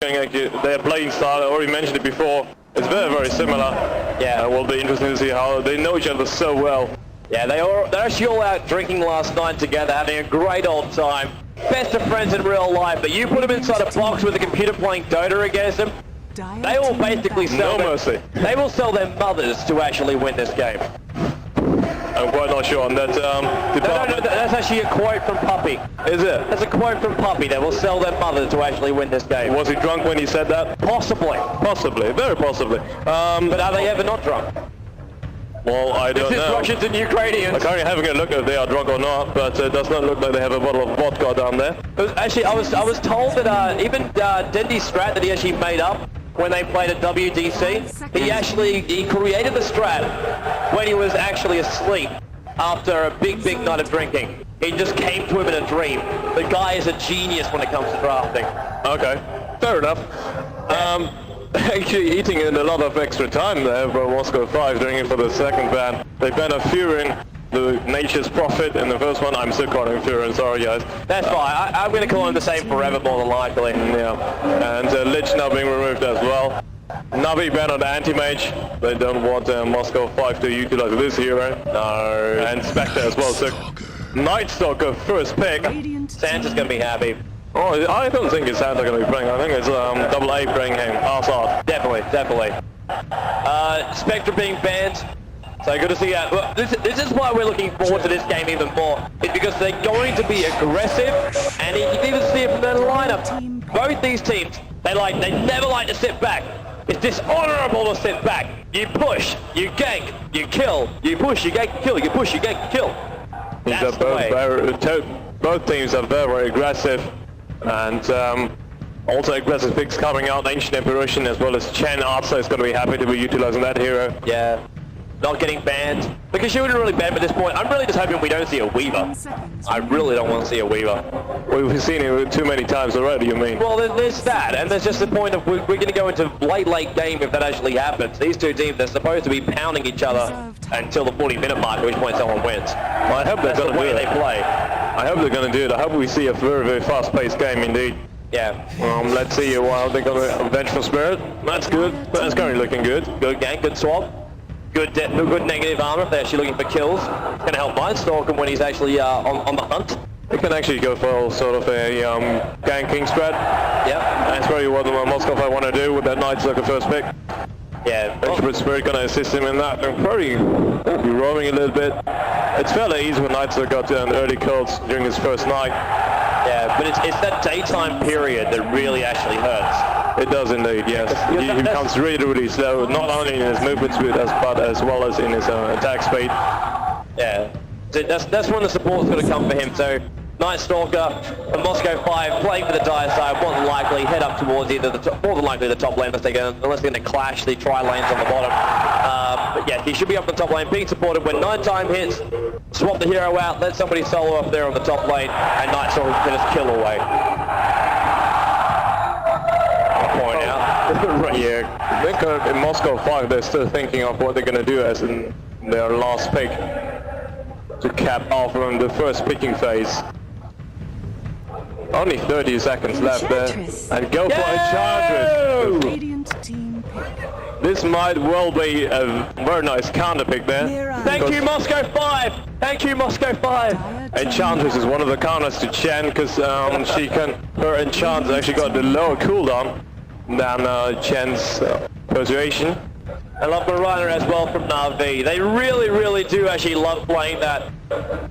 Their playing style, I already mentioned it before, it's very, very similar. Yeah, it will be interesting to see how they know each other so well. Yeah, they're actually all out drinking last night together, having a great old time. Best of friends in real life, but you put them inside a box with a computer playing Dota against them, they will basically sell they will sell their mothers to actually win this game. I'm quite not sure on that department. No, that's actually a quote from Puppy. Is it? That's a quote from Puppy. They will sell their mother to actually win this game. Was he drunk when he said that? Possibly. Possibly, very possibly. But are they ever not drunk? Well, I don't know. This is Russians and Ukrainians. I'm currently having a look if they are drunk or not, but it does not look like they have a bottle of vodka down there. Actually, I was told that even Dendy's strat that he actually made up when they played at WDC, he created the strat when he was actually asleep after a big night of drinking. It just came to him in a dream. The guy is a genius when it comes to drafting. Okay, fair enough. Actually eating in a lot of extra time there for Moscow 5 doing it for the second ban. They banned a Furin, the Nature's Prophet in the first one. I'm still calling him Furin, sorry guys. That's fine, I'm going to call him the same forever more than likely. Yeah, and Lich now being removed as well. NaVi banned on the anti-mage. They don't want Moscow 5 to utilize this hero. No. And Spectre as well, so Night Stalker first pick. Santa's going to be happy. Oh, I don't think it's Santa going to be playing. I think it's AA playing him. Assad. Definitely. Spectre being banned. So good to see that. Well, this is why we're looking forward to this game even more. It's because they're going to be aggressive, and you can even see it from their lineup. Both these teams, they never like to sit back. It's dishonorable to sit back. You push, you gank, you kill. You push, you gank, kill. You push, you gank, kill. That's the way. Both teams are very, very aggressive. And also aggressive picks coming out, Ancient Apparition as well as Chen. Artsa is going to be happy to be utilizing that hero. Yeah, not getting banned. Because she wouldn't really ban at this point. I'm really just hoping we don't see a Weaver. I really don't want to see a Weaver. We've seen it too many times already, you mean? Well, there's that, and there's just the point of we're going to go into late game if that actually happens. These two teams, they're supposed to be pounding each other until the 40-minute mark, at which point someone wins. Well, I hope they're going to do it. They play. I hope they're going to do it. I hope we see a very, very fast-paced game indeed. Yeah. Let's see while they're going to Vengeful Spirit. That's good. That's currently looking good. Good gank, good swap. Good negative armor if they're actually looking for kills. It's going to help Mindstalker when he's actually on the hunt. They can actually go for sort of a ganking strat. Yep. That's probably what the Moscow 5 want to do with that Nightstalker first pick. Yeah. Vengeful Spirit going to assist him in that. They're probably be roaming a little bit. It's fairly easy when Nightstalker got early kills during his first night. Yeah, but it's that daytime period that really actually hurts. It does indeed, yes. He becomes really, really slow, not only in his movement speed, but as well as in his attack speed. Yeah, so that's when the support's going to come for him. So Night Stalker and Moscow 5 playing for the dire side, more than likely head up towards either more than likely the top lane unless they're going to clash the tri-lanes on the bottom. But yeah, he should be up the top lane, being supported when nighttime hits. Swap the hero out, let somebody solo up there on the top lane, and Night Stalker can just kill away. Point out. Yeah, I think in Moscow 5 they're still thinking of what they're going to do as in their last pick to cap off from the first picking phase. Only 30 seconds left there, and go for Enchantress. This might well be a very nice counter pick there. Thank you, Moscow 5! Thank you, Moscow 5! Enchantress is one of the counters to Chen, because her enchant actually got the lower cooldown than Chen's Persuasion. I love Marina as well from NaVi. They really, really do actually love playing that.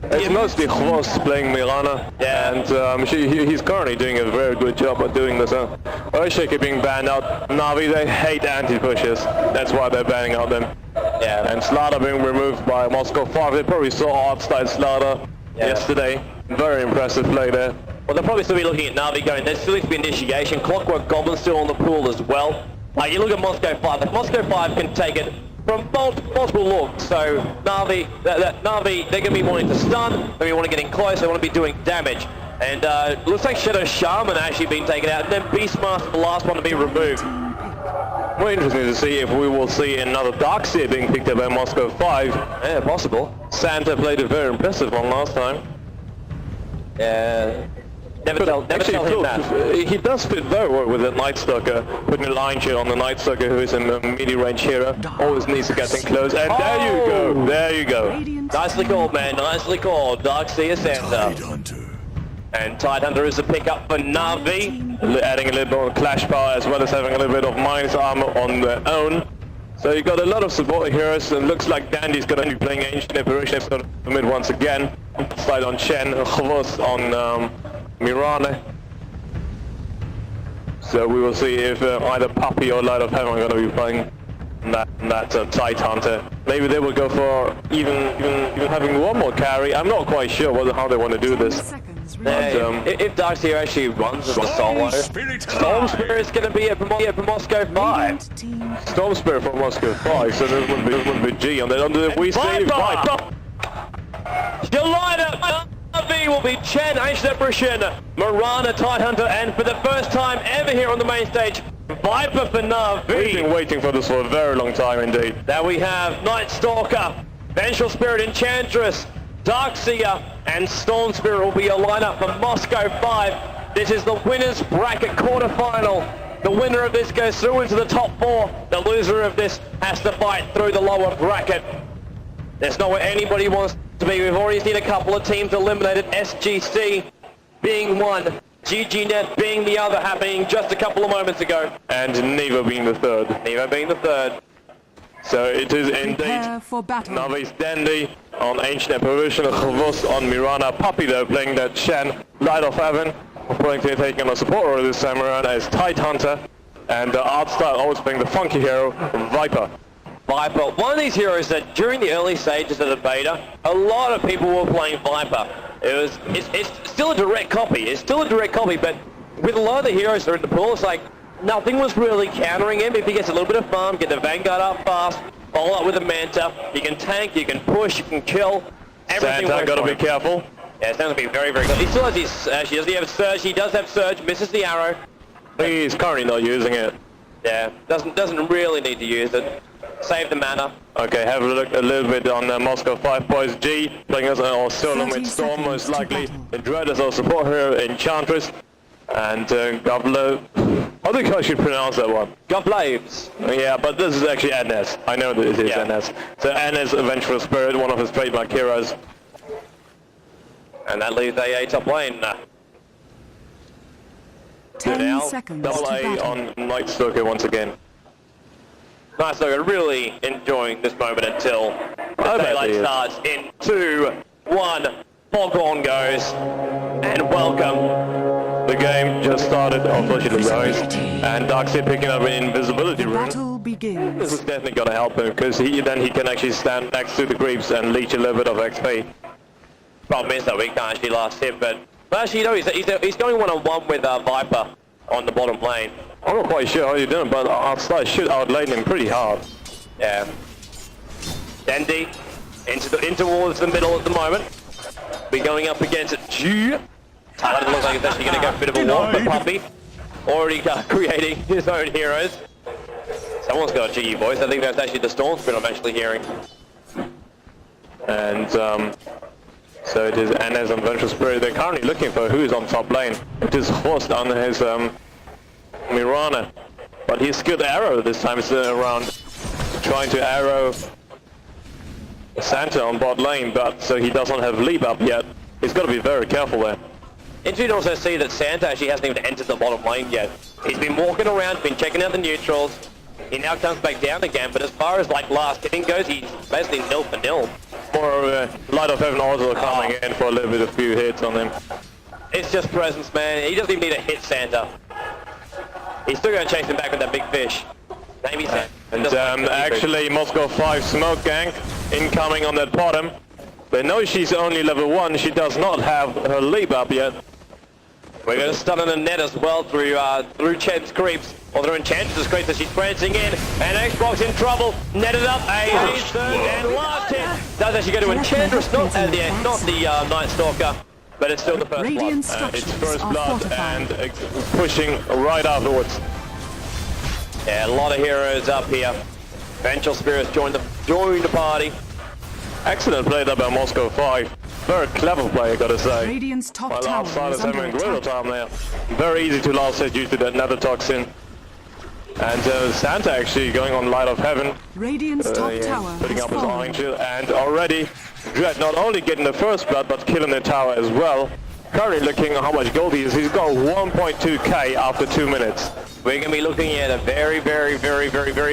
It's mostly Chvost playing Mirana, and he's currently doing a very good job at doing this. Earthshaker being banned out. NaVi, they hate anti-pushes. That's why they're banning out them. Yeah. And Slaughter being removed by Moscow 5. They probably saw Artstyle Slaughter yesterday. Very impressive play there. Well, they'll probably still be looking at NaVi going, there still needs to be initiation. Clockwork Goblin still on the pool as well. You look at Moscow 5, if Moscow 5 can take it from multiple looks, so NaVi, they're going to be wanting to stun, they want to get in close, they want to be doing damage. And looks like Shadow Shaman actually being taken out, and then Beastmaster, the last one to be removed. More interesting to see if we will see another Darkseer being picked up by Moscow 5. Yeah, possible. Santa played a very impressive one last time. Yeah. Never tell him that. He does fit very well with the Night Stalker, putting a line shield on the Night Stalker, who is a melee range hero. Always needs to get in close, and there you go. Nicely called, man, nicely called. Darkseer center. And Tidehunter is a pickup for NaVi, adding a little bit of clash power as well as having a little bit of minus armor on their own. So you got a lot of support heroes, and looks like Dandy's going to be playing Ancient Apparition for the mid once again. Slide on Chen, Chvos on Mirane. So we will see if either Puppy or Light of Heaven are going to be playing that Tidehunter. Maybe they will go for even having one more carry. I'm not quite sure how they want to do this. If Darkseer actually runs as a solo, Storm Spirit is going to be at Moscow 5. Storm Spirit from Moscow 5, so there wouldn't be G on that. We say Viper! Still line up! NaVi will be Chen, Ancient Apparition, Mirana, Tidehunter, and for the first time ever here on the main stage, Viper for NaVi. We've been waiting for this for a very long time indeed. There we have Night Stalker, Vengeful Spirit, Enchantress, Darkseer, and Storm Spirit will be a lineup for Moscow 5. This is the winner's bracket quarterfinal. The winner of this goes through into the top 4. The loser of this has to fight through the lower bracket. That's not where anybody wants to be. We've already seen a couple of teams eliminated, SGC being one, GGNet being the other, happening just a couple of moments ago. And Nevo being the third. Nevo being the third. So it is indeed NaVi's Dandy on Ancient Apparition, Chvos on Mirana, Puppy though playing that Shen, Light of Heaven, probably taking on a support role this time around as Tidehunter, and Artstyle always playing the funky hero, Viper. Viper, one of these heroes that during the early stages of the beta, a lot of people were playing Viper. It's still a direct copy, but with a lot of the heroes that are in the pool, it's like nothing was really countering him. If he gets a little bit of farm, get the Vanguard up fast, follow up with a Manta, you can tank, you can push, you can kill, everything. Santa got to be careful. Yeah, it's going to be very, very good. He still has his, actually, does he have Surge? He does have Surge, misses the arrow. He's currently not using it. Yeah, doesn't really need to use it. Save the mana. Okay, have a look a little bit on Moscow 5 boys. G playing us or solo with Storm most likely. The Dread is our support hero, Enchantress. And Goblo. I think I should pronounce that one. Goblaves. Yeah, but this is actually NS. I know that it is NS. So NS Vengeful Spirit, one of his trademark heroes. And that leaves AA top lane. 10 seconds Double A on Night Stalker once again. Night Stalker really enjoying this moment until the daylight starts in 2, 1. Foghorn goes. And welcome. The game just started, unfortunately, guys. And Darkseer picking up an invisibility rune. Battle begins. This is definitely going to help him, because then he can actually stand next to the creeps and leech a little bit of XP. Problem is that we can't actually last him, but actually, you know, he's going one-on-one with Viper on the bottom lane. I'm not quite sure how you're doing, but Artstyle should outlane him pretty hard. Yeah. Dandy in towards the middle at the moment. We're going up against G. Tyler looks like it's actually going to go a bit of a walk, but Puppy already creating his own heroes. Someone's got a GE voice. I think that's actually the Storm Spirit I'm actually hearing. And so it is NS and Vengeful Spirit. They're currently looking for who is on top lane. It is Horst on his Mirana. But he's good arrow this time around, trying to arrow Santa on bot lane, but so he doesn't have leap up yet. He's got to be very careful there. Interesting to also see that Santa actually hasn't even entered the bottom lane yet. He's been walking around, been checking out the neutrals. He now comes back down again, but as far as like last hitting goes, he's basically nil for nil. Or Light of Heaven also coming in for a little bit of few hits on him. It's just presence, man. He doesn't even need to hit Santa. He's still going to chase him back with that big fish. Maybe Santa. And actually Moscow 5 smoke gank incoming on that bottom. They know she's only level 1, she does not have her leap up yet. We're going to stun on the net as well through Chen's creeps, or through Enchantress's creeps as she's prancing in, and Xbox in trouble, netted up, a third and last hit. Does actually go to Enchantress, not the Night Stalker, but it's still the first blood. It's first blood and pushing right afterwards. Yeah, a lot of heroes up here. Vengeful Spirits joined the party. Excellent play there by Moscow 5. Very clever play, I gotta say. Radiant's top While tower outsiders is under having a little attack. time there. Very easy to last hit due to that nether toxin. And Santa actually going on Light of Heaven. Radiant's top tower Putting has up his fallen. orange shield, and already Dread not only getting the first blood, but killing the tower as well. Currently looking at how much gold he is. He's got 1.2k after 2 minutes. We're going to be looking at a very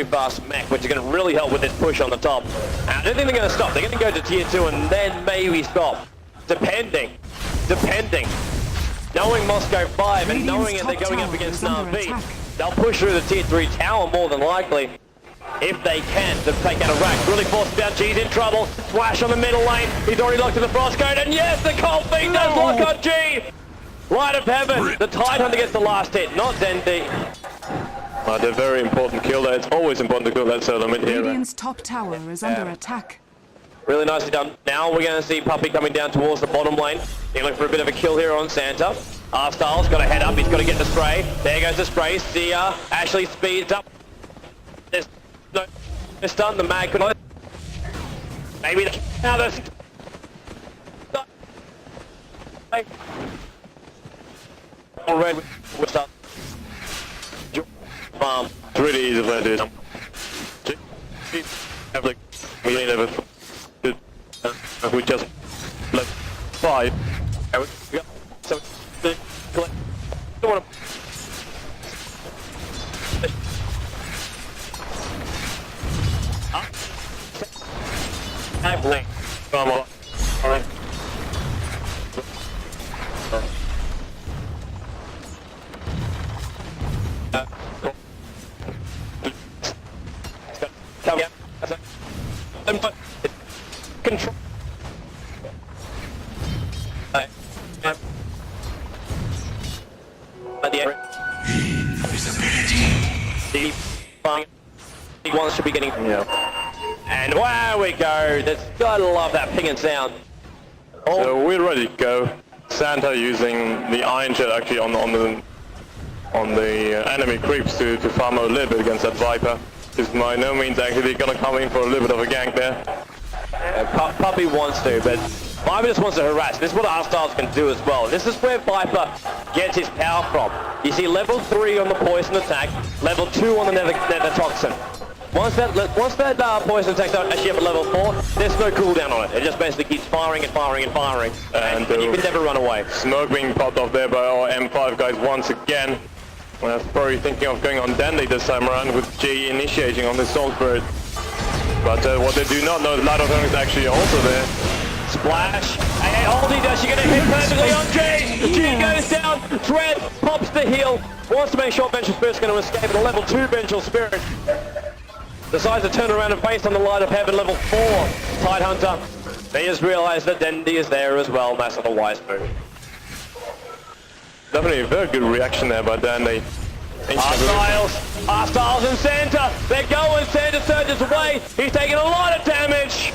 fast mech, which is going to really help with this push on the top. And I don't think they're going to stop. They're going to go to tier 2 and then maybe stop. Depending. Knowing Moscow 5 and knowing that they're going up against NaVi, they'll push through the tier 3 tower more than likely. If they can, to take out a rack. Really forced down, G's in trouble. Flash on the middle lane. He's already locked in the frost code, and yes, the cold feet does lock on G! Light of Heaven, the Tidehunter gets the last hit, not Dendi. A very important kill there. It's always important to kill that solo mid here. Radiant's top tower is under attack. Really nicely done. Now we're going to see Puppy coming down towards the bottom lane. He's looking for a bit of a kill here on Santa. R-Style's got to head up, he's got to get the spray. There goes the spray. Sia actually speeds up. There's no stun, the mag could... Maybe the... Now there's... Red with stuff. It's really easy to do. We just left 5. So, don't want to... Come on. Alright. Come here. Control. He wants to be getting... And wow, we go. That's gotta love that ping and sound. Oh. So we're ready to go. Santa using the Iron Jet actually on the enemy creeps to farm a little bit against that Viper. Is by no means actually gonna come in for a little bit of a gank there. Puppy wants to, but Viper just wants to harass. This is what R-Styles can do as well. This is where Viper gets his power from. You see level 3 on the poison attack, level 2 on the nether toxin. Once that poison attack's actually up at level 4, there's no cooldown on it. It just basically keeps firing and firing and firing. And you can never run away. Smoke being popped off there by our M5 guys once again. Probably thinking of going on Dendi this time around with G initiating on the Soul Spirit. But what they do not know, the Light of Heaven is actually also there. Splash. And Aldi does, you're going to hit perfectly on G. G goes down. Dread pops the heal. Wants to make sure Vengeful Spirit's going to escape. And a level 2 Vengeful Spirit decides to turn around and face on the Light of Heaven, level 4 Tidehunter. They just realized that Dendi is there as well. That's not a wise move. Definitely a very good reaction there by Dendi. R-Styles and Santa. They're going. Santa surges away. He's taking a lot of damage.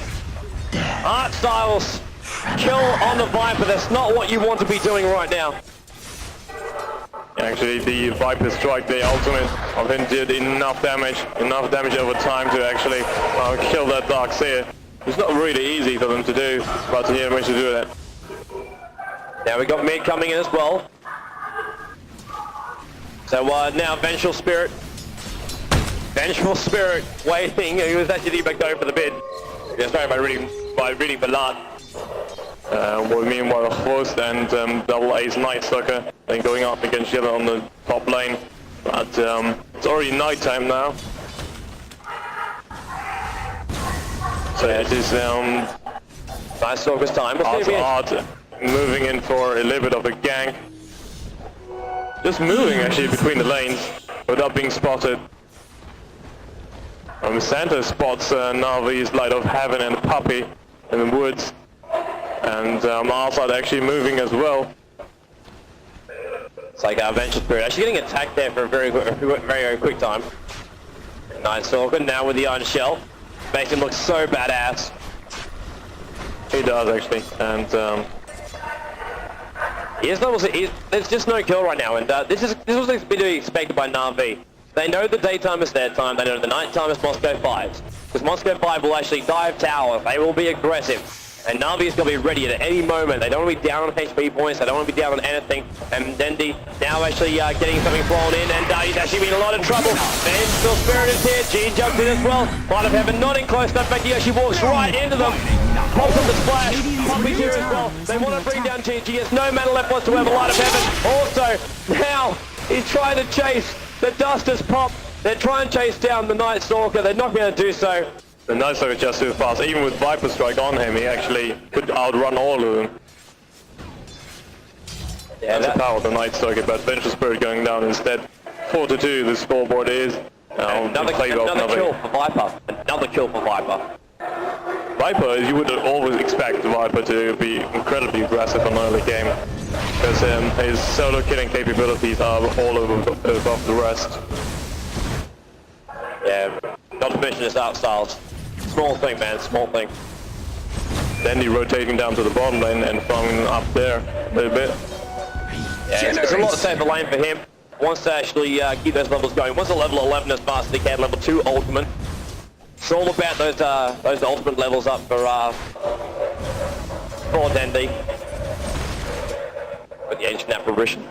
R-Styles kill on the Viper. That's not what you want to be doing right now. Actually, the Viper strike, the ultimate of him did enough damage over time to actually kill that Darkseer. It's not really easy for them to do, but he managed to do that. Now we got mid coming in as well. So now Vengeful Spirit waiting. He was actually back going for the mid. He was started by reading Ballad. Meanwhile, Host and double Ace Night Sucker then going up against each other on the top lane. But it's already night time now. So it is nice Stalker's time. Art moving in for a little bit of a gank. Just moving actually between the lanes without being spotted. Santa spots NaVi's Light of Heaven and Puppy in the woods. And Arsad actually moving as well. It's like Vengeful Spirit actually getting attacked there for a very quick time. Nice Stalker now with the Iron Shell. Makes him look so badass. He does actually, and there's just no kill right now, and this was been expected by NaVi. They know the daytime is their time, they know the nighttime is Moscow 5's. Because Moscow 5 will actually dive tower, they will be aggressive. And NaVi is going to be ready at any moment. They don't want to be down on HP points. They don't want to be down on anything. And Dendi now actually getting something thrown in, and he's actually been in a lot of trouble. Vengeful Spirit is here. G jumps in as well. Light of Heaven not in close enough. He actually walks right into them. Pops up the splash. Poppy's here as well. They want to bring down G. G has no mana left whatsoever. Light of Heaven also now he's trying to chase. The dust has popped. They're trying to chase down the Night Stalker. They're not going to do so. The Night Stalker is just too fast. Even with Viper Strike on him, he actually could outrun all of them. Yeah, that's the power of the Night Stalker, but Vengeful Spirit going down instead. 4-2, the scoreboard is. Another kill for Viper. Another kill for Viper. Viper, you would always expect Viper to be incredibly aggressive on early game. Because his solo killing capabilities are all above the rest. Yeah, not to mention his art styles. Small thing, man, small thing. Dendi rotating down to the bottom lane and farming up there a little bit. Yeah, it's a lot to say for lane for him. Wants to actually keep those levels going. Wants a level 11 as fast as he can, level 2 ultimate. It's all about those ultimate levels up for Dendi. With the Ancient Apparition.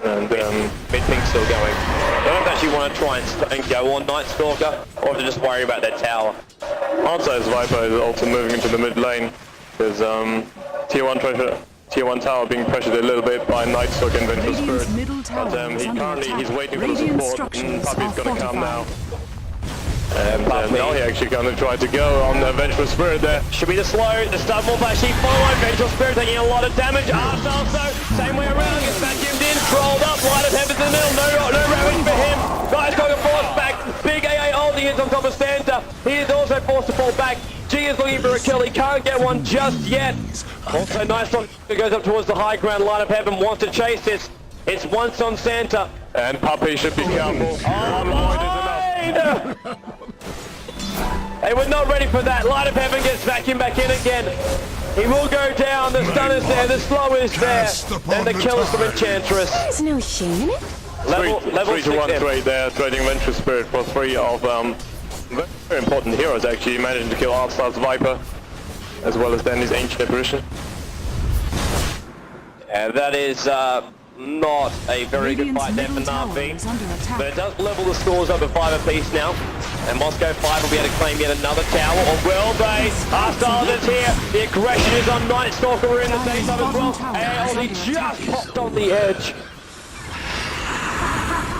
And mid-pink still going. They don't actually want to try and go on Night Stalker, or to just worry about their tower. Outside's Viper is also moving into the mid lane. There's tier 1 tower being pressured a little bit by Night Stalker and Vengeful Spirit. But he's waiting for the support, and Puppy's gonna come now. And now he actually gonna try to go on the Vengeful Spirit there. Should be the slow, the stun wolf actually followed. Vengeful Spirit taking a lot of damage. Arts also, same way around, gets vacuumed in, trolled up, Light of Heaven's in the middle, no damage for him. Night Stalker forced back, big AA ulti hits on top of Santa. He is also forced to fall back. G is looking for a kill, he can't get one just yet. Also Night Stalker goes up towards the high ground, Light of Heaven wants to chase this. It's once on Santa. And Puppy should be careful. They were not ready for that. Light of Heaven gets vacuumed back in again. He will go down. The stun is there. The slow is there. And the kill is from Enchantress. There's no shame in it. Level 3-1 trade there. Trading Vengeful Spirit for 3 of very important heroes actually. Managing to kill Artstar's Viper as well as Dendi's Ancient Apparition. And that is not a very good fight there for NaVi. But it does level the scores up to 5 apiece now. And Moscow 5 will be able to claim yet another tower, or will they? Arstars is here. The aggression is on Night Stalker. We're in the same time as well. And he just popped on the edge.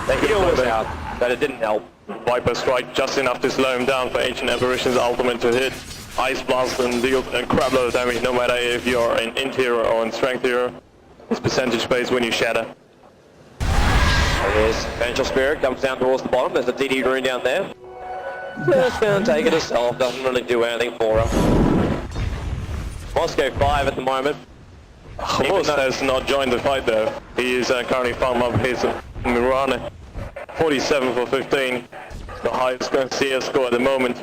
The heal was out, but it didn't help. Viper Strike just enough to slow him down for Ancient Apparition's ultimate to hit. Ice Blast and deal a crap load of damage no matter if you're an int hero or in strength hero. It's percentage based when you shatter. There it is. Vengeful Spirit comes down towards the bottom. There's a DD rune down there. Just gonna take it herself, doesn't really do anything for her. Moscow 5 at the moment. Horst has not joined the fight though. He is currently farming up his Mirana. 47 for 15. The highest CS score at the moment.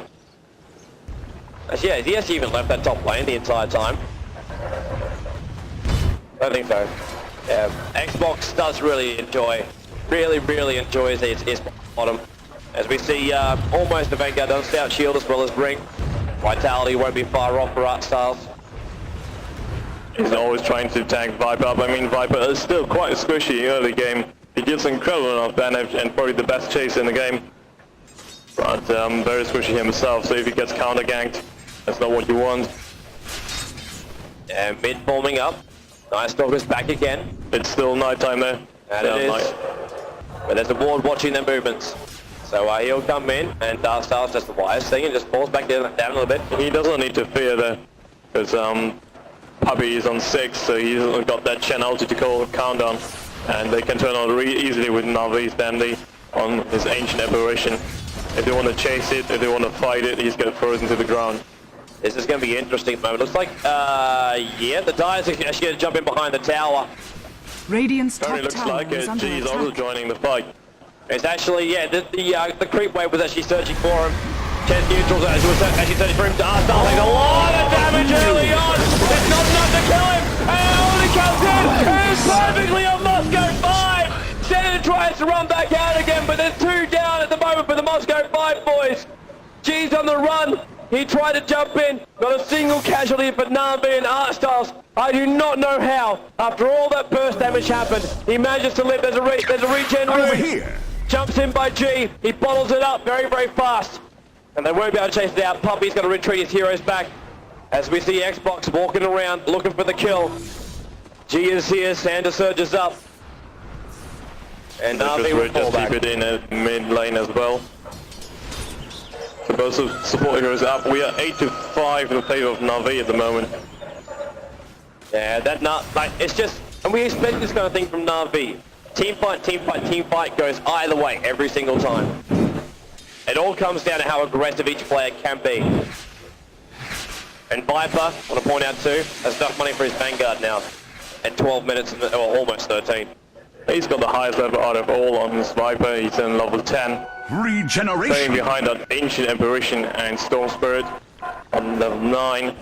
Yeah, he hasn't even left that top lane the entire time. I think so. Yeah, Xbox does really enjoys his bottom. As we see, almost the Vanguard does Stout Shield as well as Ring. Vitality won't be far off for Art Styles. He's always trying to tank Viper up. I mean, Viper is still quite squishy early game. He deals incredible enough damage and probably the best chase in the game. But very squishy himself, so if he gets counter-ganked, that's not what you want. And mid forming up. Night Stalker's back again. It's still nighttime there. And it is. But there's a ward watching their movements. So he'll come in, and Dark Star's just the wise thing, and just falls back down a little bit. He doesn't need to fear there, because Puppy is on 6, so he's got that Chen ulti to call countdown. And they can turn on really easily with NaVi's Dendi on his Ancient Apparition. If they want to chase it, if they want to fight it, he's going to throw it into the ground. This is going to be interesting at the moment. Looks like, yeah, the Dyers are actually going to jump in behind the tower. Radiant's top looks tower like is under G's attack. also joining the fight. It's actually, yeah, the creep wave was actually searching for him. Chen Neutrals actually searching for him. Taking a lot of damage early on. It's not enough to kill him. And he comes in. It's perfectly on Moscow 5. Senator tries to run back out again, but there's 2 down at the moment for the Moscow 5 boys. G's on the run. He tried to jump in. Not a single casualty for NaVi and Artstyles. I do not know how. After all that burst damage happened, he manages to live. There's a regen Over room. here. Jumps in by G. He bottles it up very, very fast. And they won't be able to chase it out. Puppy's going to retreat his heroes back. As we see Xbox walking around, looking for the kill. G is here, Sander surges up. And NaVi will fall just back. keep it in at mid lane as well. So both of support heroes up. We are 8-5 in favor of NaVi at the moment. Yeah, that like it's just, and we expect this kind of thing from NaVi. Team fight goes either way every single time. It all comes down to how aggressive each player can be. And Viper, I want to point out too, has enough money for his Vanguard now. At 12 minutes, or almost 13. He's got the highest level out of all on his Viper. He's in level 10. Playing Regeneration. behind that Ancient Apparition and Storm Spirit on level 9.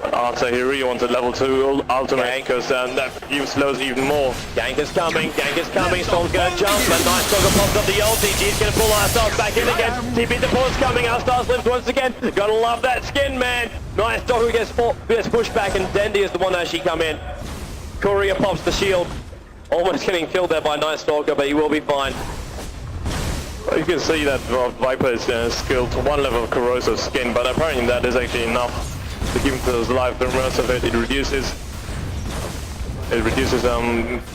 But Arthur, he really wants a level 2 ultimate because that even slows even more. Gank is coming, Storm's gonna jump, but Night Stalker pops up the ulti, G's gonna pull Arstars back in again, TP support's coming, Arstars lives once again, gotta love that skin, man! Night Stalker gets pushed back and Dendy is the one to actually come in. Courier pops the shield, almost getting killed there by Night Stalker, but he will be fine. You can see that Viper is skilled to one level of corrosive skin, but apparently that is actually enough to keep him to his life. The rest of it, it reduces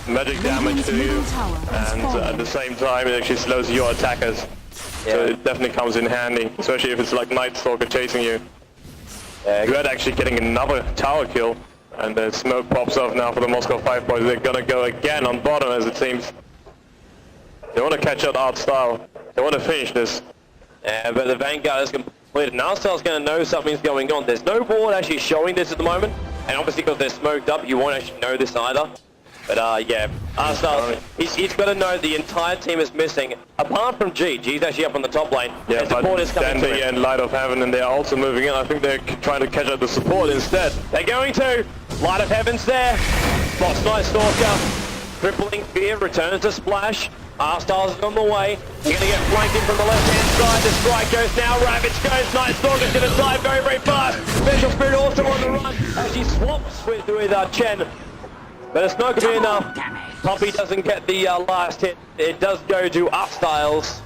magic damage to you, and at the same time it actually slows your attackers. So it definitely comes in handy, especially if it's like Night Stalker chasing you. Dread actually getting another tower kill, and the smoke pops off now for the Moscow 5 boys. They're gonna go again on bottom as it seems. They want to catch up Art Style. They want to finish this. But the Vanguard is completed. Now Style's going to know something's going on. There's no board actually showing this at the moment. And obviously because they're smoked up, you won't actually know this either. But yeah, Styles, he's got to know the entire team is missing. Apart from G. G's actually up on the top lane. Yeah, and support is coming Dandy through. and Light of Heaven, and they're also moving in. I think they're trying to catch up the support instead. They're going to. Light of Heaven's there. Spots Night Stalker. Crippling Fear returns to Splash. Styles is on the way. You're going to get flanked in from the left-hand side. The strike goes now. Ravage goes. Night Stalker's going to die very, very fast. Special Spirit also on the run as she swaps with Chen. But it's not going to be enough. Puppy doesn't get the last hit. It does go to Styles.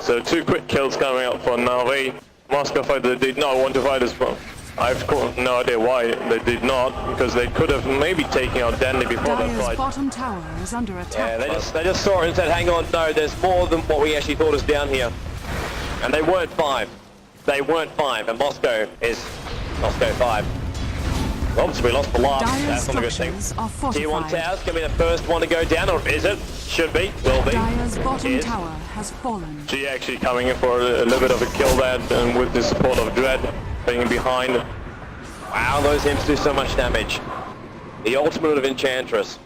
So 2 quick kills coming up for NaVi. Moscow fighter did not want to fight as well. I've got no idea why they did not, because they could have maybe taken out Dandy before that Dire's fight. bottom tower is under attack. Yeah, they just saw it and said, hang on, no, there's more than what we actually thought is down here. And they weren't 5. They weren't 5, and Moscow is Moscow 5. Oops, we lost the last. Dire's That's not a good thing. structures are Tier 1 fortified. towers can be the first one to go down, or is it? Should be, will be. Dire's bottom Is. tower has fallen. G actually coming in for a little bit of a kill there, and with the support of Dread being behind. Wow, those imps do so much damage. The ultimate of Enchantress.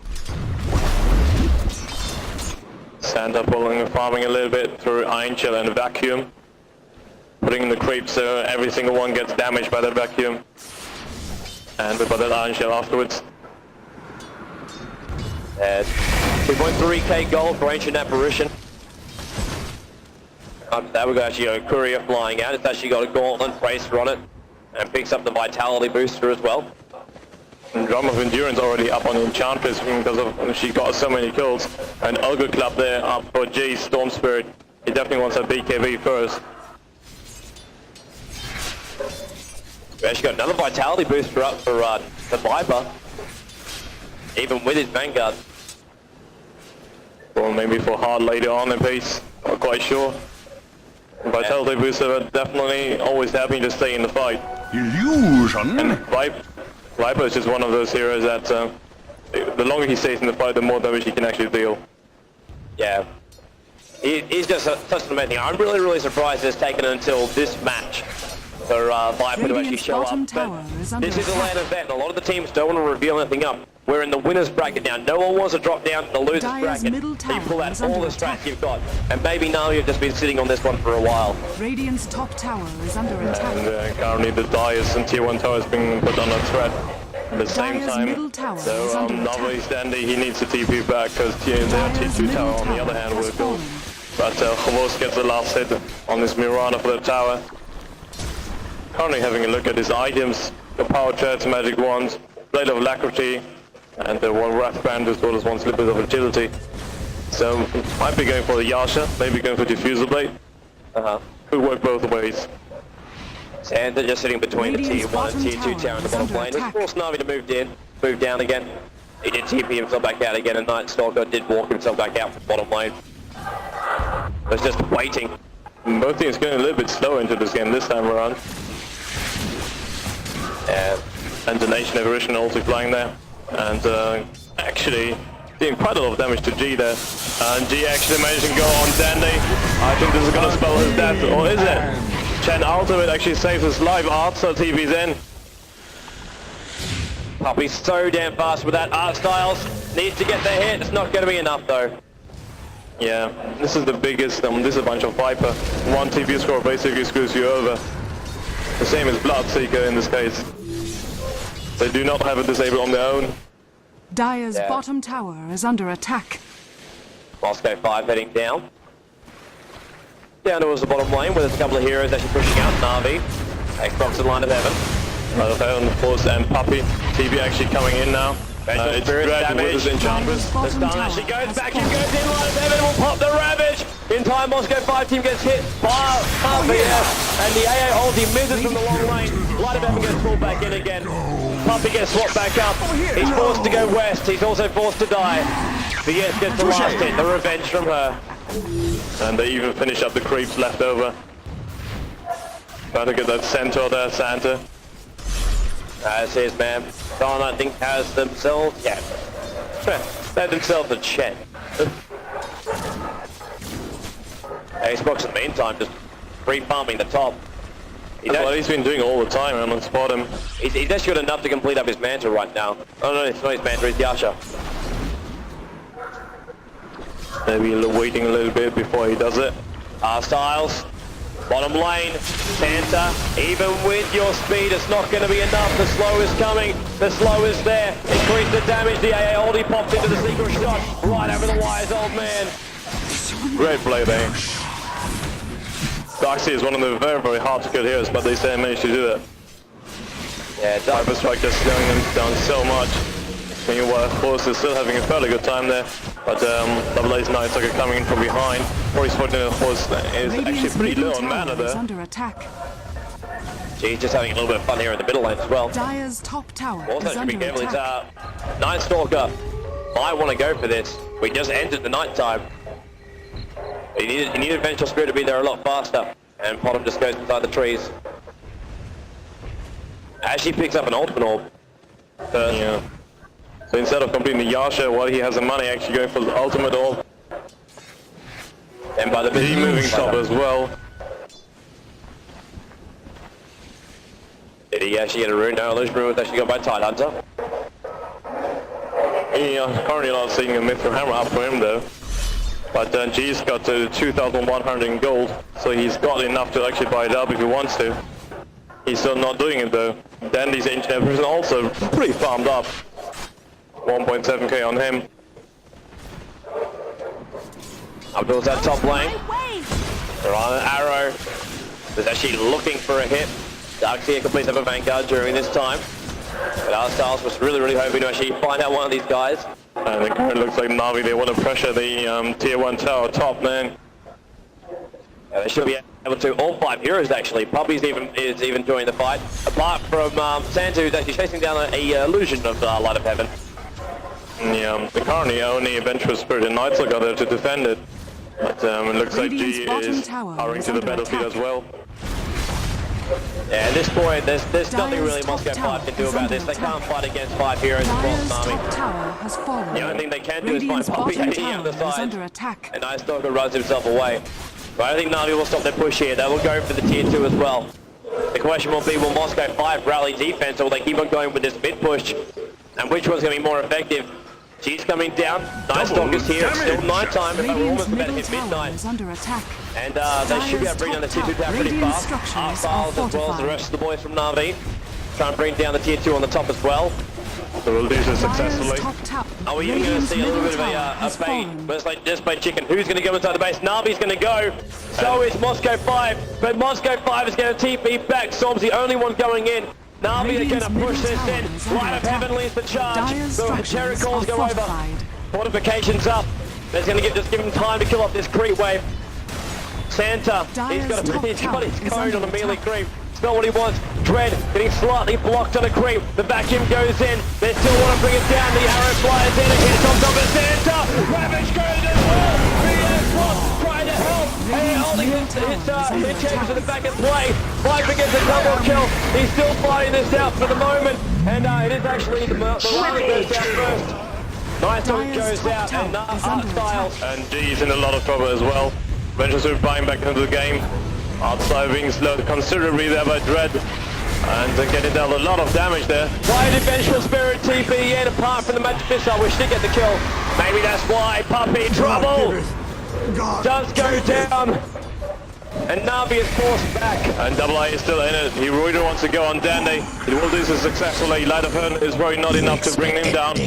Santa pulling and farming a little bit through Iron Chill and Vacuum. Putting in the creeps so every single one gets damaged by that Vacuum. And by that Iron Shell afterwards. 2.3k gold for Ancient Apparition. That we got actually a courier flying out. It's actually got a gauntlet bracer on it. And picks up the vitality booster as well. And Drum of Endurance already up on Enchantress because of she got so many kills. And Ogre Club there up for G, Storm Spirit. He definitely wants a BKB first. We actually got another vitality booster up for the Viper. Even with his Vanguard. Or maybe for Hard later on in pace. Not quite sure. Vitality booster are definitely always happy to stay in the fight. Illusion. And Viper is just one of those heroes that the longer he stays in the fight, the more damage he can actually deal. Yeah. He's just such an amazing. I'm really, really surprised it's taken until this match for Viper to actually show up. But this is a land event. A lot of the teams don't want to reveal anything up. We're in the winner's bracket now. No one wants to drop down to the loser's Dire's bracket. middle So you pull tower out is all under the strats attack. you've got. And maybe now you've just been sitting on this one for a while. Radiant's top tower is under attack. And currently the Dias and Tier 1 towers being put under threat. At the same Dire's time, middle tower is so under NaVi attack. Dandy, he needs to TP back because their Dire's T2 middle tower on the tower other hand has will go. fallen. But Chavos gets the last hit on this Mirana for the tower. currently having a look at his items, the power chats, magic wands, blade of alacrity, and one wrath band as well as one slippers of agility. So might be going for the Yasha, maybe going for diffuser blade. Could work both ways. Santa just sitting between the tier 1 and tier 2 tower in the bottom lane. This forced NaVi to move down again. He did TP himself back out again, and Night Stalker did walk himself back out from the bottom lane. Was just waiting. Both teams going a little bit slower into this game this time around. And the Nation Evolution also flying there. And actually doing quite a lot of damage to G there. And G actually managed to go on Dandy. I think this is going to spell his death, or is it? Chen ultimate actually saves his life. Artstyle TV's in. Puppy's so damn fast with that. Art Styles needs to get the hit. It's not going to be enough though. Yeah, this is the biggest disadvantage of Viper. One TP score basically screws you over. The same as Bloodseeker in this case. They do not have it disabled on their own. Dire's bottom tower is under attack. Moscow 5 heading down. Down towards the bottom lane where there's a couple of heroes actually pushing out. NaVi, Xbox in line of heaven. Line of heaven, Force and Puppy. TP actually coming in now. It's Dragon with his Enchantress. The stun actually goes back and goes in. Line of heaven will pop the Ravage. In time, Moscow 5 team gets hit by Puppy. And the AA ulti misses from the long lane. Line of heaven gets pulled back in again. Puppy gets swapped back up. He's forced to go west. He's also forced to die. VS gets the last hit. The revenge from her. And they even finish up the creeps left over. Trying to get that centaur there, Santa. As his man. Don, I think, has themselves, they had themselves a Chen. Xbox in the meantime just free-farming the top. That's what he's been doing all the time, I'm on spot him. He's actually got enough to complete up his mantra right now. Oh no, it's not his mantra, it's Yasha. Maybe waiting a little bit before he does it. Styles, bottom lane, Santa, even with your speed, it's not going to be enough. The slow is coming, the slow is there. Increase the damage, the AA already popped into the secret shot, right over the wires, old man. Great play there. Darkseid is one of the very, very hard to kill heroes, but they still managed to do that. Yeah, Viper Strike just slowing them down so much. Meanwhile, Force is still having a fairly good time there, but Double A's Night Stalker coming in from behind. Force is actually pretty low on mana there. Under attack. He's just having a little bit of fun here in the middle lane as well. Dire's top tower Also, is should be under careful. It's attack. Night Stalker might want to go for this. We just entered the night time. You need Vengeful Spirit to be there a lot faster. And Potom just goes inside the trees. Actually picks up an ultimate orb. Yeah. So instead of completing the Yasha while he has the money, actually going for the ultimate orb. And by the He moving top as well. Did he actually get a rune? No, those runes actually got by Tidehunter. Currently not seeing a Mythical Hammer up for him though. But G's got 2,100 in gold, so he's got enough to actually buy it up if he wants to. He's still not doing it though. Dandy's Ancient Evolution also pretty farmed up. 1.7k on him. Up towards that top lane. They're on an arrow. There's actually looking for a hit. Darkseid completes up a Vanguard during this time. But our Styles was really hoping to actually find out one of these guys. And it currently looks like NaVi, they want to pressure the tier 1 tower top, man. Yeah, they should be able to. All 5 heroes actually. Puppy's is even joining the fight. Apart from Santa, who's actually chasing down a illusion of Light of Heaven. Yeah, they currently only Adventurous Spirit and Night Stalker there to defend it. But it looks like G is hurrying to the battlefield as well. Yeah, at this point, there's nothing really Moscow 5 can do about this. They can't fight against 5 heroes across NaVi. The only thing they can do is find Puppy hitting the other side. And Night Stalker runs himself away. But I think NaVi will stop their push here. They will go for the tier 2 as well. The question will be, will Moscow 5 rally defense, or will they keep on going with this mid push? And which one's going to be more effective? G's coming down. Night Stalker's here. It's still night time, but we're almost about to hit midnight. And they should be able to bring down the tier 2 tower pretty fast. Styles as well as the rest of the boys from NaVi. Try and bring down the tier 2 on the top as well. So we'll do this successfully. Are we even going to see a little bit of a bait? But it's like just played chicken. Who's going to go inside the base? NaVi's going to go. So is Moscow 5. But Moscow 5 is going to TP back. Storm's the only one going in. NaVi are going to push this in. Light of Heaven leads the charge. So Cherry calls go over. Fortifications up. That's going to just give him time to kill off this creep wave. Santa, he's got his cone on the melee creep. It's not what he wants. Dread getting slightly blocked on a creep. The vacuum goes in. They still want to bring it down. The arrow flies in. It hits on top of Santa. Ravage goes as well. BS1 trying to help. And holding his change to the back of play. Viper gets a double kill. He's still fighting this out for the moment. And it is actually the line that goes down first. Nice one goes out, and Art Styles. And G's in a lot of trouble as well. Venture Spirit buying back into the game. Art Styles being slowed considerably there by Dread. And getting down a lot of damage there. Why did Vengeful Spirit TP in apart from the magic missile, which did get the kill? Maybe that's why. Puppy trouble does go down. And NaVi is forced back. And Double A is still in it. He really wants to go on Dandy. He will do this successfully. Light of Heaven is probably not enough to bring him down.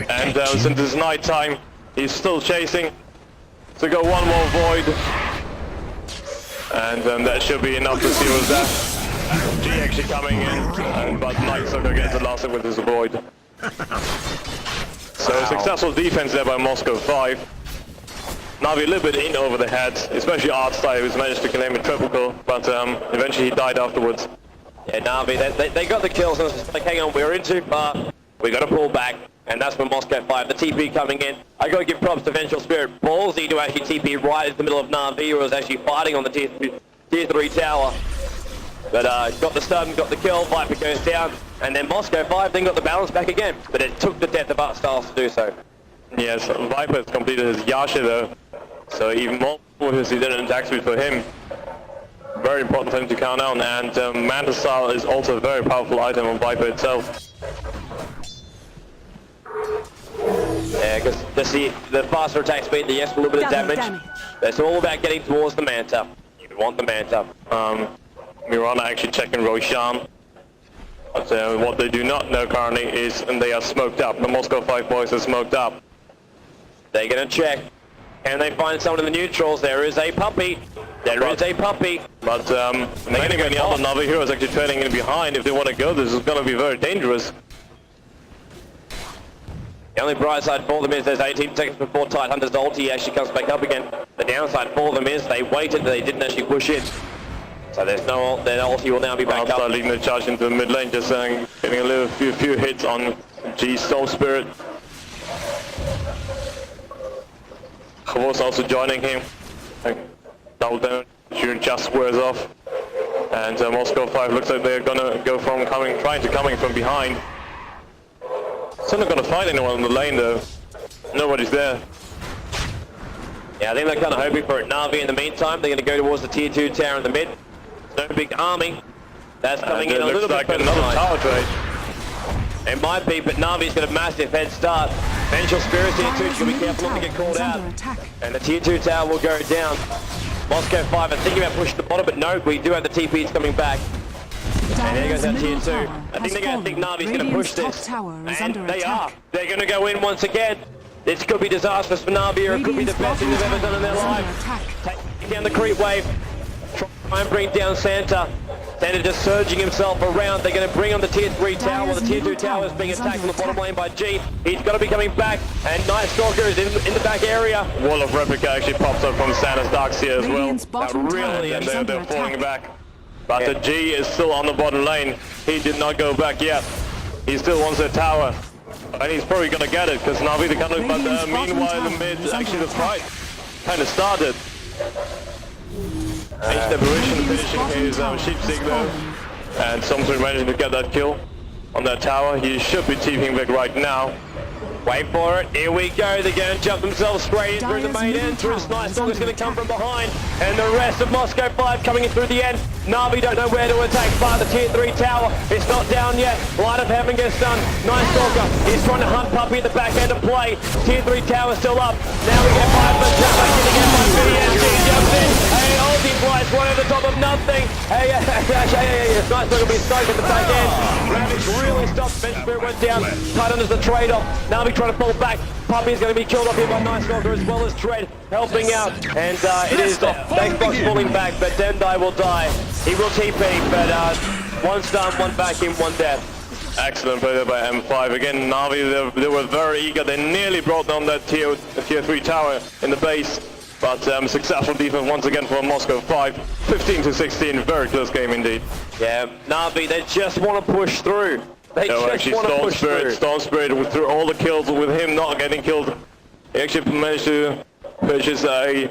And since it's night time, he's still chasing. So go one more void. And that should be enough to seal his death. G actually coming in, but Night Stalker gets the last hit with his void. So successful defense there by Moscow 5. NaVi a little bit in over the head, especially Artstyle, who's managed to claim a triple kill, but eventually he died afterwards. Yeah, NaVi, they got the kills, and it's like, hang on, we're in too far, we got to pull back, and that's when Moscow 5, the TP coming in. I got to give props to Vengeful Spirit, ballsy to actually TP right in the middle of NaVi, who was actually fighting on the tier 3 tower. But got the stun, got the kill, Viper goes down, and then Moscow 5 then got the balance back again, but it took the death of Artstyles to do so. Yes, Viper has completed his Yasha though. So even more because he didn't attack speed for him. Very important for him to count down, and Manta Style is also a very powerful item on Viper itself. Yeah, because the faster attack speed, the extra little bit of damage. It's all about getting towards the Manta. You want the Manta. Mirana actually checking Roshan. But what they do not know currently is they are smoked up. The Moscow 5 boys are smoked up. They're going to check. Can they find someone in the neutrals? There is a puppy. There is a puppy. But many other NaVi heroes actually trailing in behind. If they want to go, this is going to be very dangerous. The only bright side for them is there's 18 seconds before Tidehunter's ulti actually comes back up again. The downside for them is they waited, they didn't actually push in. So their ulti will now be back up. Leading the charge into the mid lane, just getting a few hits on G's Soul Spirit. Khavos also joining him. Double damage just wears off. And Moscow 5 looks like they're gonna go from trying to coming from behind. Still not gonna find anyone in the lane though. Nobody's there. Yeah, I think they're kind of hoping for it. NaVi in the meantime, they're going to go towards the tier 2 tower in the mid. No big army. That's coming in a little bit further another tower trade. It might be, but NaVi's got a massive head start. Vengeful Spirit tier 2 should be careful not to get called out. And the tier 2 tower will go down. Moscow 5 are thinking about pushing the bottom, but no, we do have the TPs coming back. And there goes that tier 2. I think they're going to think NaVi's going to push this. And they are. They're going to go in once again. This could be disastrous for NaVi, or it could be the best thing they've ever done in their life. Take down the creep wave. Try and bring down Santa. Santa just surging himself around. They're going to bring on the tier 3 tower. The tier 2 tower is being attacked from the bottom lane by G. He's got to be coming back. And Night Stalker is in the back area. Wall of Replica actually pops up from Santa's Darkseer as well. Really, and they're falling back. But the G is still on the bottom lane. He did not go back yet. He still wants the tower. And he's probably going to get it, because NaVi the kind of, but meanwhile in the mid, actually the fight kind of started. Aberation finishing his sheepstick though. And Somsui managing to get that kill on that tower. He should be TPing back right now. Wait for it, here we go, they're going to jump themselves straight in through the main entrance. Night Stalker's going to come from behind, and the rest of Moscow 5 coming in through the end. NaVi don't know where to attack, but the tier 3 tower, it's not down yet. Light of Heaven gets done. Night Stalker is trying to hunt Puppy at the back end of play. Tier 3 tower still up. Now we get 5 jump back in again by BNG, jumps in, ulti flies right over the top of nothing. Hey, it's nice going to be stoked at the back end. Ravage really stopped. Bench Spirit went down. Titan is the trade-off. NaVi trying to fall back. Puppy is going to be killed off here by Nice Stalker as well as Dread helping out. And it is Xbox falling back, but Dendai will die. He will TP, but one stun, one vacuum, one death. Excellent play there by M5. Again, NaVi, they were very eager. They nearly brought down that tier 3 tower in the base. But successful defense once again for Moscow 5. 15-16, very close game indeed. Yeah, NaVi, they just want to push through. They just want to push through. Storm Spirit through all the kills with him not getting killed. He actually managed to purchase a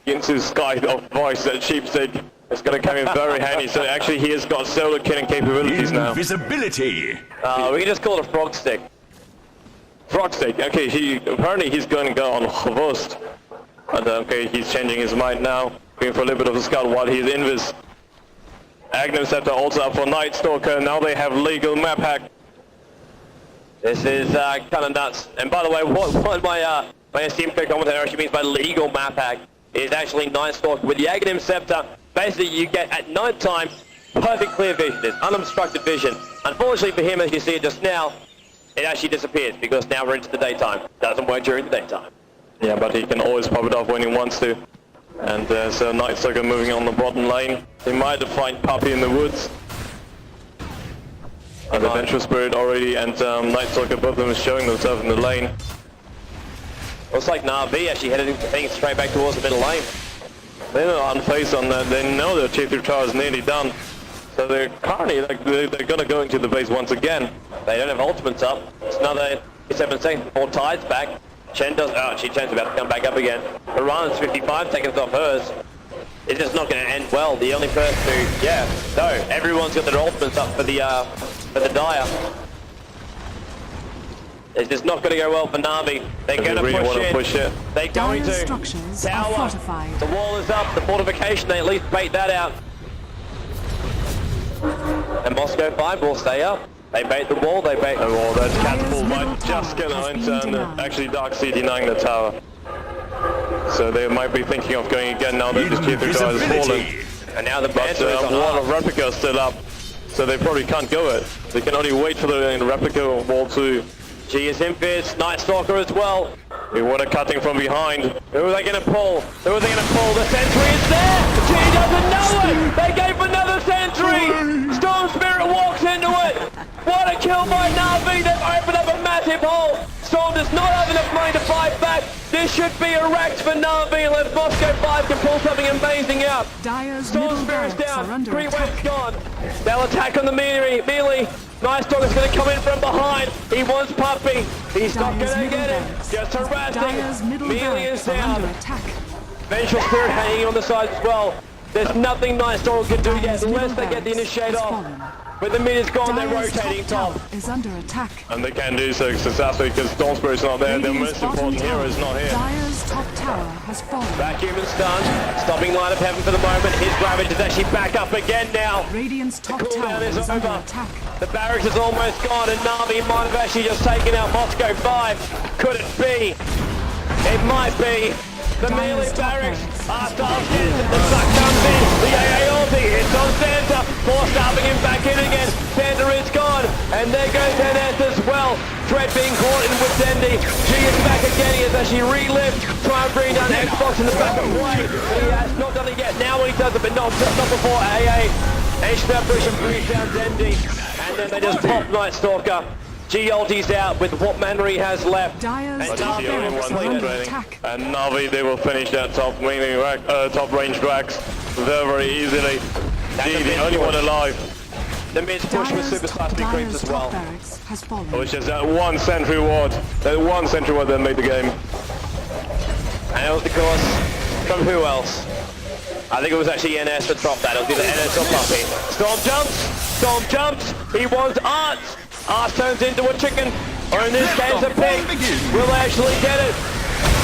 into Sky of Voice, that cheap stick. It's going to come in very handy. So actually he has got solo killing capabilities now. Invisibility. We can just call it a frog stick. Frog stick. Okay, apparently he's going to go on Host. And okay, he's changing his mind now. Going for a little bit of a scout while he's invis. Agnem Scepter also up for Night Stalker. Now they have legal map hack. This is kind of nuts. And by the way, what my esteemed commentator actually means by legal map hack is actually Night Stalker with the Agnem Scepter. Basically, you get at night time perfect clear vision. It's unobstructed vision. Unfortunately for him, as you see it just now, it actually disappears because now we're into the daytime. Doesn't work during the daytime. Yeah, but he can always pop it off when he wants to. And so Night Stalker moving on the bottom lane. They might find Puppy in the woods. And Adventure Spirit already and Night Stalker, both of them is showing themselves in the lane. Looks like NaVi actually headed things straight back towards the middle lane. They're not unfazed on that. They know their tier 3 tower is nearly done. So they're currently, they're going to go into the base once again. They don't have ultimates up. It's another 7 seconds before Tide's back. Chen does, Chen's about to come back up again. Iran's 55 seconds off hers. It's just not going to end well. The only person who, so everyone's got their ultimates up for the Dire. It's just not going to go well for NaVi. They're going to really push it. They're going to. Structures Tower. are fortified. The wall is up. The fortification, they at least bait that out. And Moscow 5 will stay up. They bait the wall, they bait the wall. That's catapult might just get into actually Dark Sea denying the tower. So they might be thinking of going again now that this tier 3 tower has fallen. And now the But wall of replica is still up. So they probably can't go it. They can only wait for the replica wall to. G is in fierce, Night Stalker as well. They want a cutting from behind. Who are they going to pull? Who are they going to pull? The sentry is there! G doesn't know it! They gave another sentry! Storm Spirit walks into it! What a kill by NaVi! They've opened up a massive hole! Storm does not have enough money to fight back! This should be a wreck for NaVi unless Moscow 5 can pull something amazing out! Storm Spirit's down! 3 waves gone! They'll attack on the melee! Nice Dog is going to come in from behind. He wants Puppy. He's not going to get it. Just harassing. Melee is down. Vengeful Spirit hanging on the side as well. There's nothing Nice Dog can do yet unless they get the initiate off. When the mid is gone, they're rotating top. Is under attack. And they can do so successfully because Storm Spirit's not there. Their most important hero is not here. Dire's top tower has fallen. Vacuum and stun. Stopping Light of Heaven for the moment. His Ravage is actually back up again now. Radiant's top tower Cooldown is under attack. The barracks is almost gone and NaVi might have actually just taken out Moscow 5. Could it be? It might be. The melee barracks are starting. The suck comes in. The AA ulti. It's on Santa. Force starving him back in again. Santa is gone. And there goes NS as well. Dread being caught in with Dendi. G is back again. He has actually relived. Try and bring down Xbox in the back of play. But he has not done it yet. Now he does it, but not before AA. H-Snap Vision brings down Dendi. And then they just pop Night Stalker. G ulti's out with what mana he has left. Dire's And top NaVi barracks are under attack. And NaVi, they will finish that top range racks very easily. G, the only one alive. The mid's push with super fast creeps as well. Barracks has fallen. It was just that one sentry ward. That one sentry ward that made the game. And it was because from who else? I think it was actually NS that dropped that. It was either NS or Puppy. Storm jumps. Storm jumps. He wants Art. Art turns into a chicken. Or in this case, a pig. Will actually get it.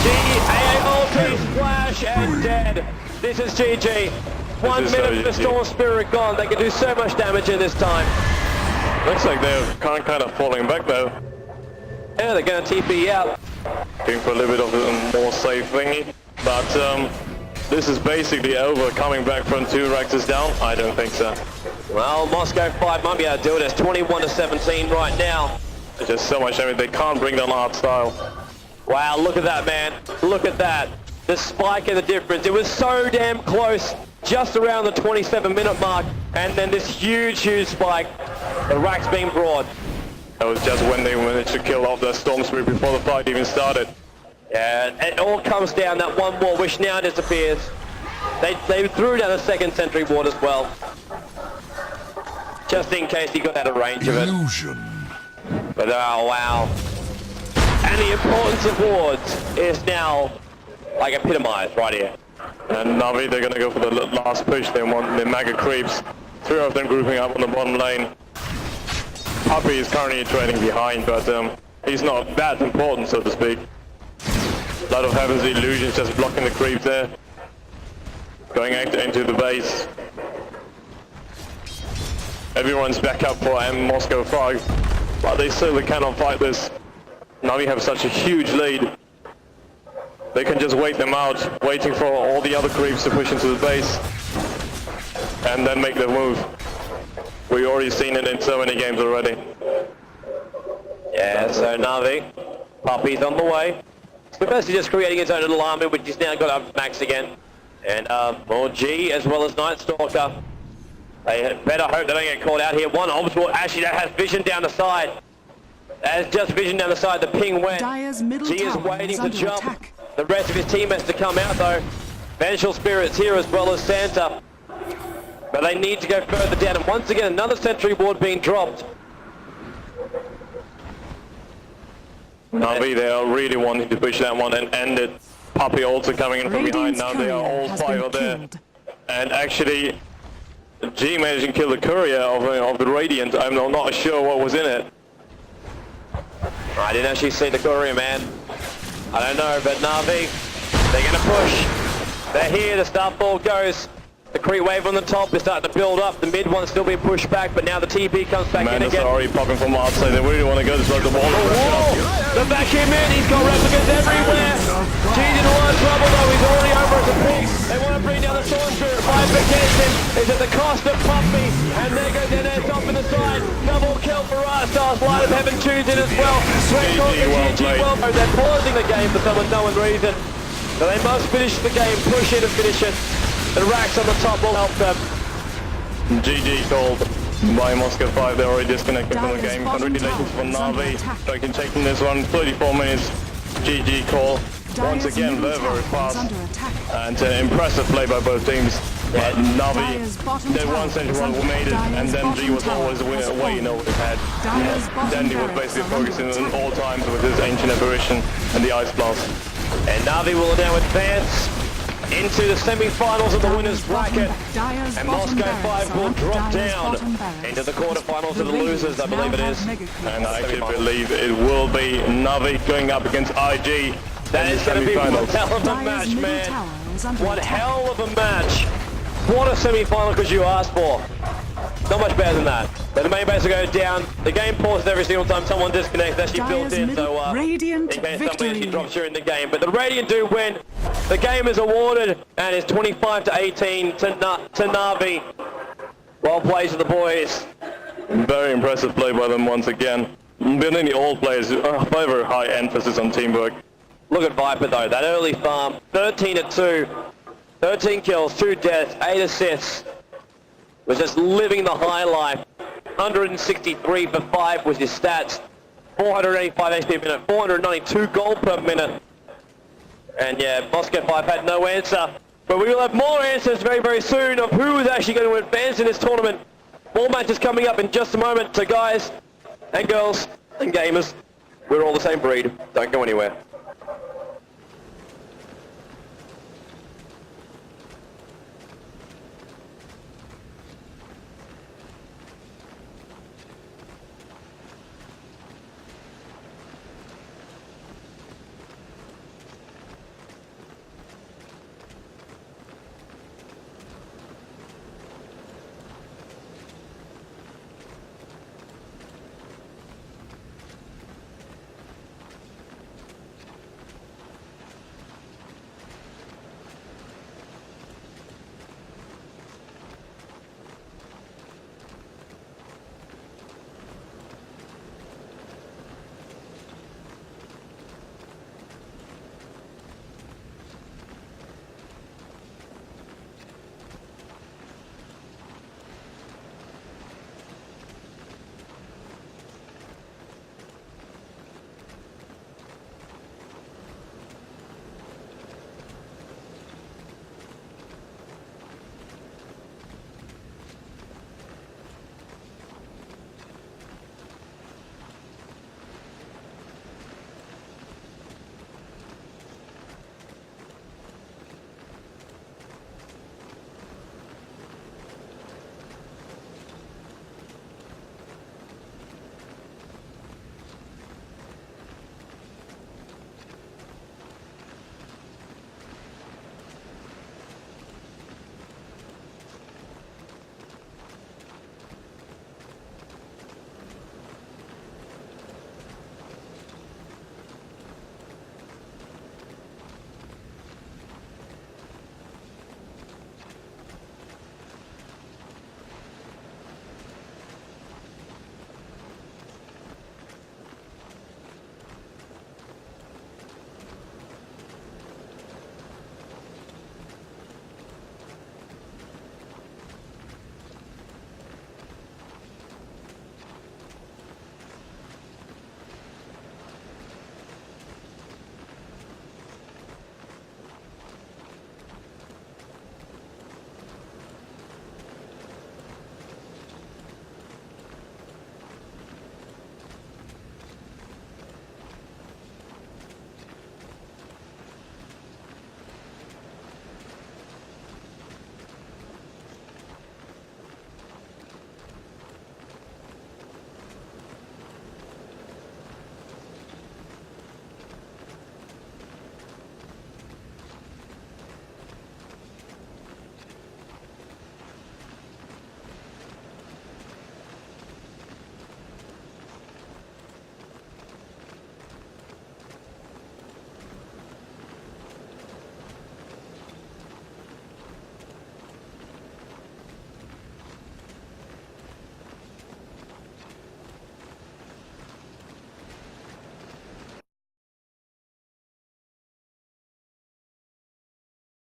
G, AA ulti, splash, and dead. This is GG. 1 minute for Storm Spirit gone. They can do so much damage in this time. Looks like they're kind of falling back though. Yeah, they're going to TP out. Going for a little bit of a more safe thingy. But this is basically over. Coming back from 2 Rexes down? I don't think so. Well, Moscow 5 might be able to do it. It's 21-17 right now. There's just so much damage. They can't bring down hard style. Wow, look at that, man. Look at that. The spike and the difference. It was so damn close, just around the 27-minute mark, and then this huge spike. The racks being brought. That was just when they managed to kill off the Storm Spirit before the fight even started. Yeah, it all comes down that one wall, which now disappears. They threw down a second sentry ward as well, just in case he got out of range of it. But oh wow. And the importance of wards is now like epitomized right here. And NaVi, they're gonna go for the last push. They want the mega creeps. 3 of them grouping up on the bottom lane. Puppy is currently trailing behind, but he's not that important, so to speak. A lot of Heaven's Illusions just blocking the creeps there. Going into the base. Everyone's back up for Moscow 5, but they still cannot fight this. NaVi have such a huge lead. They can just wait them out, waiting for all the other creeps to push into the base, and then make their move. We've already seen it in so many games already. Yeah, so NaVi, Puppy's on the way. We're basically just creating his own little army, which he's now got up max again. And more G as well as Night Stalker. They better hope they don't get caught out here. One obstacle actually that has vision down the side. That has just vision down the side. The ping went. G is waiting to jump. Attack. The rest of his team has to come out though. Vengeful Spirits here as well as Santa. But they need to go further down, and once again another sentry ward being dropped. NaVi, they are really wanting to push that one and end it. Puppy also coming in from behind. Now they are all 5 are there. And actually, G managed to kill the courier of the Radiant. I'm not sure what was in it. I didn't actually see the courier, man. I don't know, but NaVi, they're going to push. They're here, the start ball goes. The creep wave on the top is starting to build up. The mid one's still being pushed back, but now the TP comes back in again. Already popping from outside. They really want to go to the wall. The vacuum in, he's got replicas everywhere. G's in a lot of trouble though, he's already over at the peak. They want to bring down the Storm Spirit. Bifurcation is at the cost of Puppy, and there goes NS off in the side. Double kill for us. Stars Light of Heaven tunes in as well. They're pausing the game for some unknown reason. So they must finish the game, push it and finish it. The racks on the top will help them. GG called by Moscow 5. They're already disconnected from the game. Congratulations for NaVi. Taking this one, 34 minutes. GG call. Once again, very fast. And impressive play by both teams. But NaVi, their one century one made it, and then G was always way in over his head. Then he was basically focusing on all times with his Ancient Apparition and the Ice Blast. And NaVi will now advance into the semi-finals of the winners bracket, and Moscow 5 will drop down into the quarterfinals of the losers, I believe it is. And I actually believe it will be NaVi going up against IG. That is going to be one hell of a match, man. One hell of a match. What a semi-final could you ask for? Not much better than that. But the main base will go down. The game pauses every single time someone disconnects. That's actually built in, so in case somebody actually drops during the game. But the Radiant do win. The game is awarded, and it's 25-18 to NaVi. Well played to the boys. Very impressive play by them once again. Building all players, very high emphasis on teamwork. Look at Viper though, that early farm, 13-2, 13 kills, 2 deaths, 8 assists. Was just living the high life. 163 for 5 was his stats. 485 HP a minute, 492 gold per minute. And yeah, Moscow 5 had no answer. But we will have more answers very, very soon of who is actually going to advance in this tournament. More matches coming up in just a moment. So guys and girls and gamers, we're all the same breed. Don't go anywhere.